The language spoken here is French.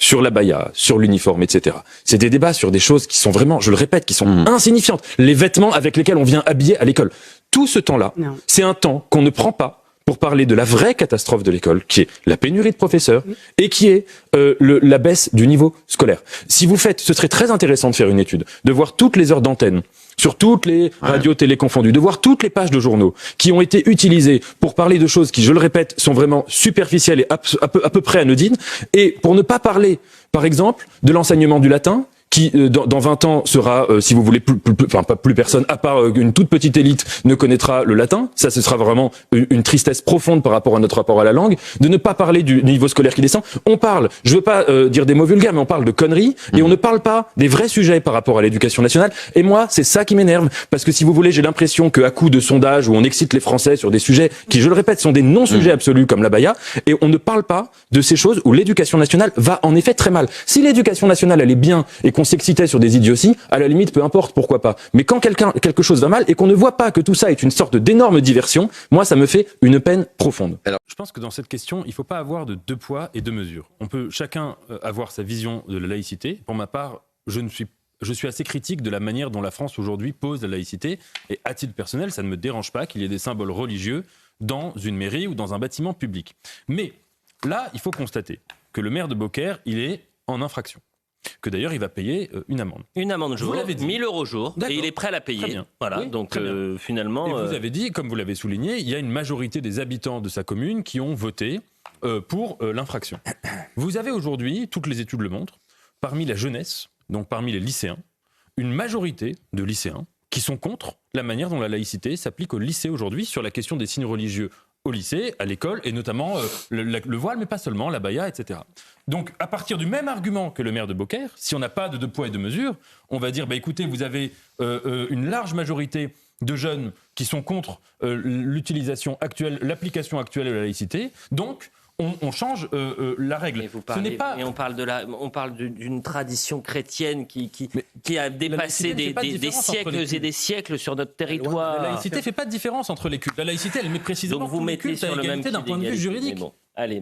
sur l'abaya, sur l'uniforme, etc. C'est des débats sur des choses qui sont vraiment, je le répète, qui sont insignifiantes. Les vêtements avec lesquels on vient habiller à l'école. Tout ce temps-là, c'est un temps qu'on ne prend pas pour parler de la vraie catastrophe de l'école, qui est la pénurie de professeurs et qui est la baisse du niveau scolaire. Si vous faites, ce serait très intéressant de faire une étude, de voir toutes les heures d'antenne sur toutes les radios télé confondues, de voir toutes les pages de journaux qui ont été utilisées pour parler de choses qui, je le répète, sont vraiment superficielles et à peu près anodines, et pour ne pas parler, par exemple, de l'enseignement du latin, qui dans 20 ans sera, si vous voulez, plus personne, à part une toute petite élite, ne connaîtra le latin. Ça, ce sera vraiment une tristesse profonde par rapport à notre rapport à la langue. De ne pas parler du niveau scolaire qui descend. On parle, je veux pas dire des mots vulgaires, mais on parle de conneries, et on ne parle pas des vrais sujets par rapport à l'éducation nationale. Et moi, c'est ça qui m'énerve, parce que si vous voulez, j'ai l'impression qu'à coup de sondages où on excite les Français sur des sujets qui, je le répète, sont des non-sujets absolus comme l'abaya, et on ne parle pas de ces choses où l'éducation nationale va en effet très mal. Si l'éducation nationale elle est bien et qu'on s'excitait sur des idioties, à la limite, peu importe, pourquoi pas. Mais quand quelque chose va mal et qu'on ne voit pas que tout ça est une sorte d'énorme diversion, moi, ça me fait une peine profonde. Alors, je pense que dans cette question, il ne faut pas avoir de deux poids et deux mesures. On peut chacun avoir sa vision de la laïcité. Pour ma part, je suis assez critique de la manière dont la France aujourd'hui pose la laïcité. Et à titre personnel, ça ne me dérange pas qu'il y ait des symboles religieux dans une mairie ou dans un bâtiment public. Mais là, il faut constater que le maire de Beaucaire, il est en infraction. Que d'ailleurs il va payer une amende. Une amende jour, 1000 € jour, et il est prêt à la payer. Très bien. Voilà, oui, donc finalement... Et vous avez dit, comme vous l'avez souligné, il y a une majorité des habitants de sa commune qui ont voté pour l'infraction. Vous avez aujourd'hui, toutes les études le montrent, parmi la jeunesse, donc parmi les lycéens, une majorité de lycéens qui sont contre la manière dont la laïcité s'applique au lycée aujourd'hui sur la question des signes religieux au lycée, à l'école, et notamment le voile, mais pas seulement, l'abaya, etc. Donc, à partir du même argument que le maire de Beaucaire, si on n'a pas de deux poids et deux mesures, on va dire, écoutez, vous avez une large majorité de jeunes qui sont contre l'utilisation actuelle, l'application actuelle de la laïcité, donc on change la règle. On parle d'une tradition chrétienne qui a dépassé des siècles et des siècles sur notre territoire. La laïcité ne fait pas de différence entre les cultes. La laïcité, elle met précisément tous les cultes à égalité d'un point de vue juridique. Allez.